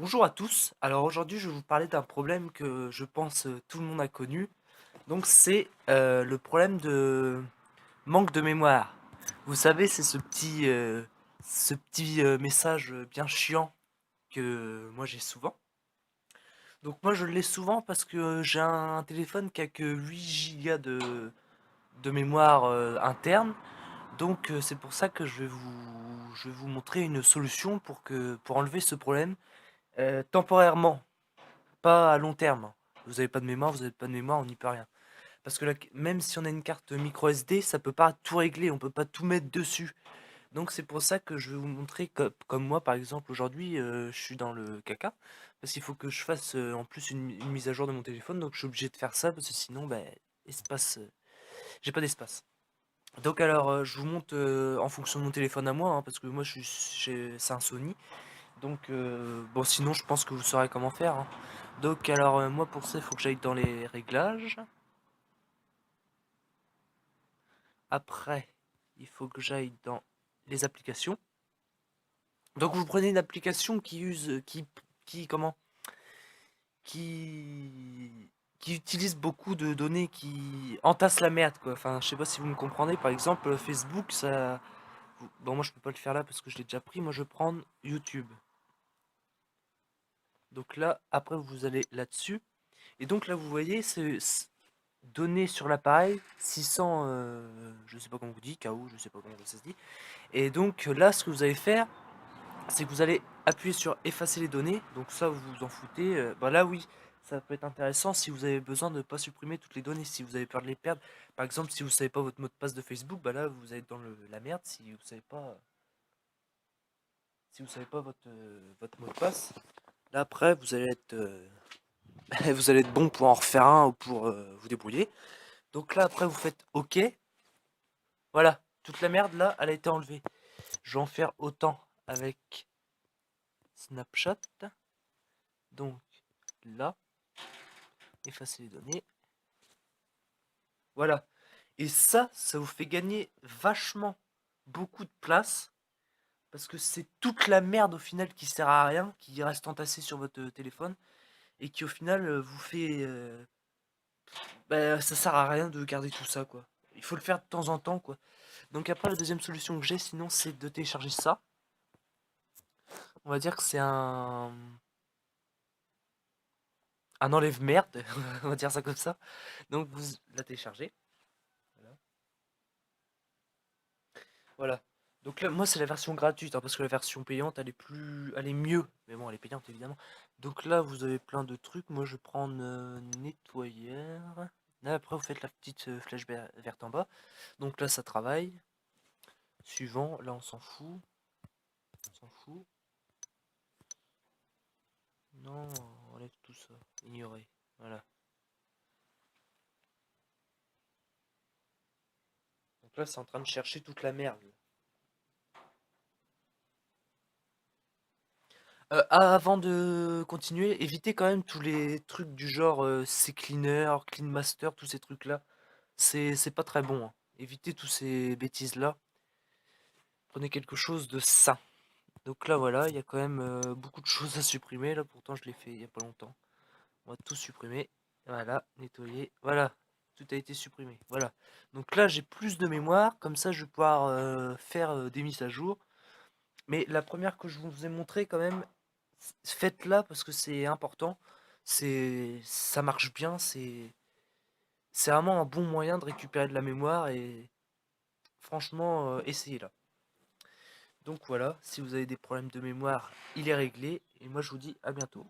Bonjour à tous. Alors aujourd'hui, je vais vous parler d'un problème que je pense tout le monde a connu. Donc c'est le problème de manque de mémoire. Vous savez, c'est ce petit message bien chiant que moi j'ai souvent. Donc moi je l'ai souvent parce que j'ai un téléphone qui a que 8 gigas de mémoire interne. Donc c'est pour ça que je vais vous montrer une solution pour enlever ce problème temporairement. Pas à long terme. Vous avez pas de mémoire, vous avez pas de mémoire, on n'y peut rien. Parce que là, même si on a une carte micro SD, ça peut pas tout régler, on peut pas tout mettre dessus. Donc c'est pour ça que je vais vous montrer, comme moi par exemple aujourd'hui, je suis dans le caca. Parce qu'il faut que je fasse en plus une mise à jour de mon téléphone, donc je suis obligé de faire ça, parce que sinon, espace, j'ai pas d'espace. Donc alors, je vous montre en fonction de mon téléphone à moi, hein, parce que moi c'est un Sony. Donc, bon, sinon, je pense que vous saurez comment faire, hein. Donc, alors, moi, pour ça, il faut que j'aille dans les réglages. Après, il faut que j'aille dans les applications. Donc, vous prenez une application qui use, comment, qui utilise beaucoup de données, qui entasse la merde, quoi. Enfin, je sais pas si vous me comprenez. Par exemple, Facebook, ça, bon, moi, je peux pas le faire là parce que je l'ai déjà pris. Moi, je vais prendre YouTube. Donc là, après, vous allez là-dessus. Et donc là, vous voyez, c'est données sur l'appareil, 600, je sais pas comment on vous dit, KO, je sais pas comment ça se dit. Et donc là, ce que vous allez faire, c'est que vous allez appuyer sur effacer les données. Donc ça, vous vous en foutez. Bah là, oui, ça peut être intéressant si vous avez besoin de ne pas supprimer toutes les données, si vous avez peur de les perdre. Par exemple, si vous savez pas votre mot de passe de Facebook, bah là, vous êtes dans la merde si vous savez pas votre mot de passe. Là, après, vous allez être, vous allez être bon pour en refaire un ou pour vous débrouiller. Donc là, après, vous faites OK. Voilà, toute la merde là, elle a été enlevée. Je vais en faire autant avec Snapchat. Donc là, effacer les données. Voilà. Et ça vous fait gagner vachement beaucoup de place. Parce que c'est toute la merde au final qui sert à rien, qui reste entassée sur votre téléphone. Et qui au final vous fait... ça sert à rien de garder tout ça, quoi. Il faut le faire de temps en temps, quoi. Donc après, la deuxième solution que j'ai, sinon, c'est de télécharger ça. On va dire que c'est un enlève-merde, on va dire ça comme ça. Donc vous la téléchargez. Voilà. Voilà. Donc là, moi c'est la version gratuite, hein, parce que la version payante elle est mieux. Mais bon, elle est payante évidemment. Donc là, vous avez plein de trucs. Moi je vais prendre nettoyeur. Là après vous faites la petite flèche verte en bas. Donc là ça travaille. Suivant, là on s'en fout. On s'en fout. Non, on enlève tout ça. Ignorer. Voilà. Donc là c'est en train de chercher toute la merde. Avant de continuer, évitez quand même tous les trucs du genre CCleaner, Clean Master, tous ces trucs-là. C'est pas très bon, hein. Évitez tous ces bêtises-là. Prenez quelque chose de sain. Donc là, voilà, il y a quand même beaucoup de choses à supprimer. Là, pourtant, je l'ai fait il y a pas longtemps. On va tout supprimer. Voilà, nettoyer. Voilà, tout a été supprimé. Voilà. Donc là, j'ai plus de mémoire. Comme ça, je vais pouvoir faire des mises à jour. Mais la première que je vous ai montré quand même, faites-la parce que c'est important. Ça marche bien. C'est vraiment un bon moyen de récupérer de la mémoire et franchement, essayez-la. Donc voilà, si vous avez des problèmes de mémoire, il est réglé. Et moi, je vous dis à bientôt.